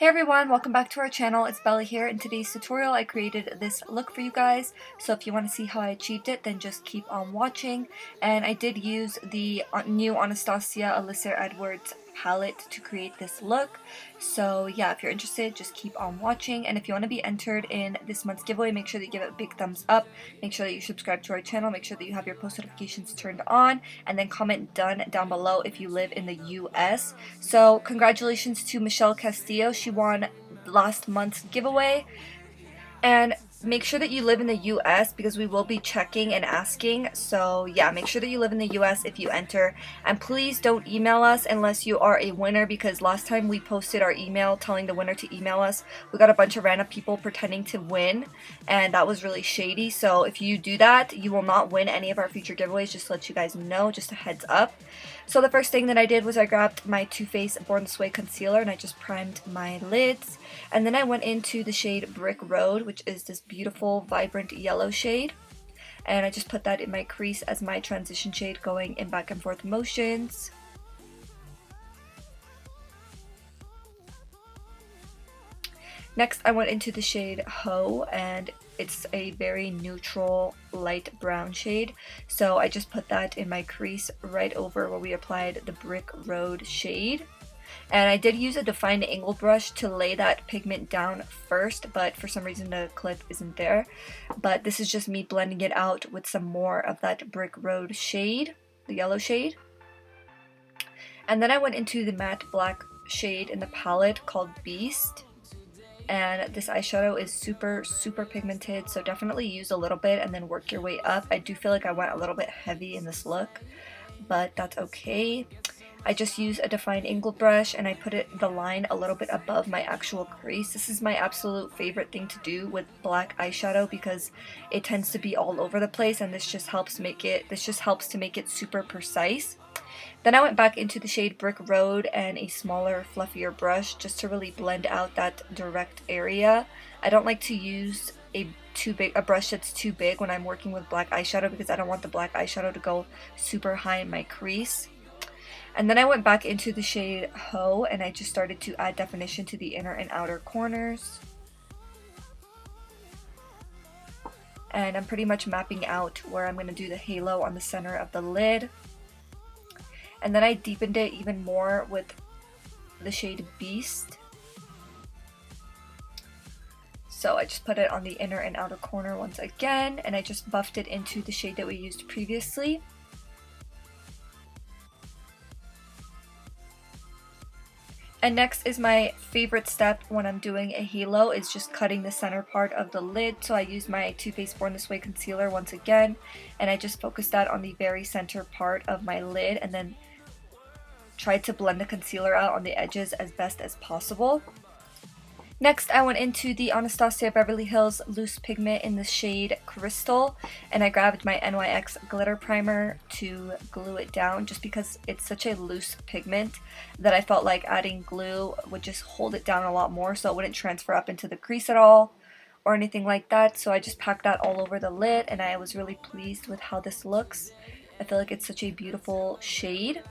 everyone, welcome back to our channel. It's Belly here. In today's tutorial I created this look for you guys, so if you want to see how I achieved it then just keep on watching. And I did use the new Anastasia Alyssa Edwards palette to create this look, so yeah, if you're interested just keep on watching. And if you want to be entered in this month's giveaway, make sure that you give it a big thumbs up, make sure that you subscribe to our channel, make sure that you have your post notifications turned on, and then comment done down below if you live in the US. So congratulations to Michelle Castillo, she won last month's giveaway. And make sure that you live in the US because we will be checking and asking. So yeah, make sure that you live in the US if you enter. And please don't email us unless you are a winner, because last time we posted our email telling the winner to email us, we got a bunch of random people pretending to win, and that was really shady. So if you do that, you will not win any of our future giveaways, just to let you guys know, just a heads up. So the first thing that I did was I grabbed my Too Faced Born This Way concealer and I just primed my lids. And then I went into the shade Brick Road, which is this beautiful vibrant yellow shade. And I just put that in my crease as my transition shade, going in back and forth motions. Next I went into the shade Ho, and it's a very neutral light brown shade, so I just put that in my crease right over where we applied the Brick Road shade. And I did use a defined angle brush to lay that pigment down first, but for some reason the clip isn't there. But this is just me blending it out with some more of that Brick Road shade, the yellow shade. And then I went into the matte black shade in the palette called Beast. And this eyeshadow is super pigmented, so definitely use a little bit and then work your way up. I do feel like I went a little bit heavy in this look, but that's okay. I just use a defined angle brush and I put the line a little bit above my actual crease. This is my absolute favorite thing to do with black eyeshadow because it tends to be all over the place, and this just helps to make it super precise. Then I went back into the shade Brick Road and a smaller, fluffier brush just to really blend out that direct area. I don't like to use a brush that's too big when I'm working with black eyeshadow because I don't want the black eyeshadow to go super high in my crease. And then I went back into the shade Ho and I just started to add definition to the inner and outer corners. And I'm pretty much mapping out where I'm going to do the halo on the center of the lid. And then I deepened it even more with the shade Beast. So I just put it on the inner and outer corner once again, and I just buffed it into the shade that we used previously. And next is my favorite step when I'm doing a halo, is just cutting the center part of the lid. So I used my Too Faced Born This Way concealer once again, and I just focused that on the very center part of my lid and then tried to blend the concealer out on the edges as best as possible. Next I went into the Anastasia Beverly Hills loose pigment in the shade Crystal, and I grabbed my NYX glitter primer to glue it down just because it's such a loose pigment that I felt like adding glue would just hold it down a lot more so it wouldn't transfer up into the crease at all or anything like that. So I just packed that all over the lid and I was really pleased with how this looks. I feel like it's such a beautiful shade.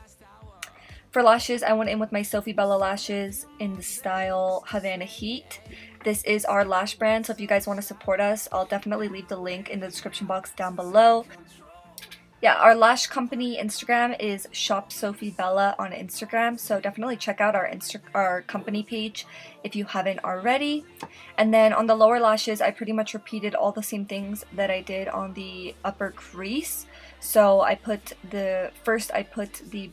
For lashes, I went in with my Sophie Bella lashes in the style Havana Heat. This is our lash brand, so if you guys want to support us, I'll definitely leave the link in the description box down below. Yeah, our lash company Instagram is Shop Sophie Bella on Instagram, so definitely check out our company page if you haven't already. And then on the lower lashes, I pretty much repeated all the same things that I did on the upper crease. So I put the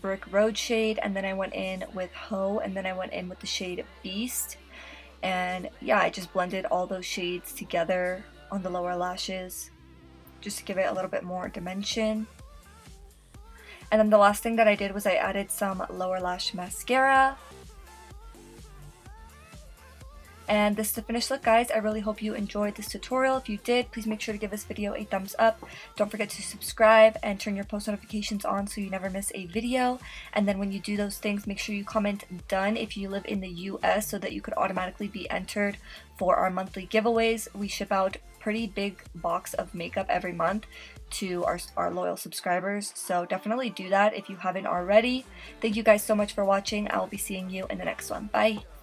Brick Road shade, and then I went in with Ho, and then I went in with the shade Beast. And yeah, I just blended all those shades together on the lower lashes just to give it a little bit more dimension. And then the last thing that I did was I added some lower lash mascara. And this is the finished look, guys. I really hope you enjoyed this tutorial. If you did, please make sure to give this video a thumbs up. Don't forget to subscribe and turn your post notifications on so you never miss a video. And then when you do those things, make sure you comment done if you live in the US so that you could automatically be entered for our monthly giveaways. We ship out pretty big box of makeup every month to our loyal subscribers, so definitely do that if you haven't already. Thank you guys so much for watching. I will be seeing you in the next one. Bye!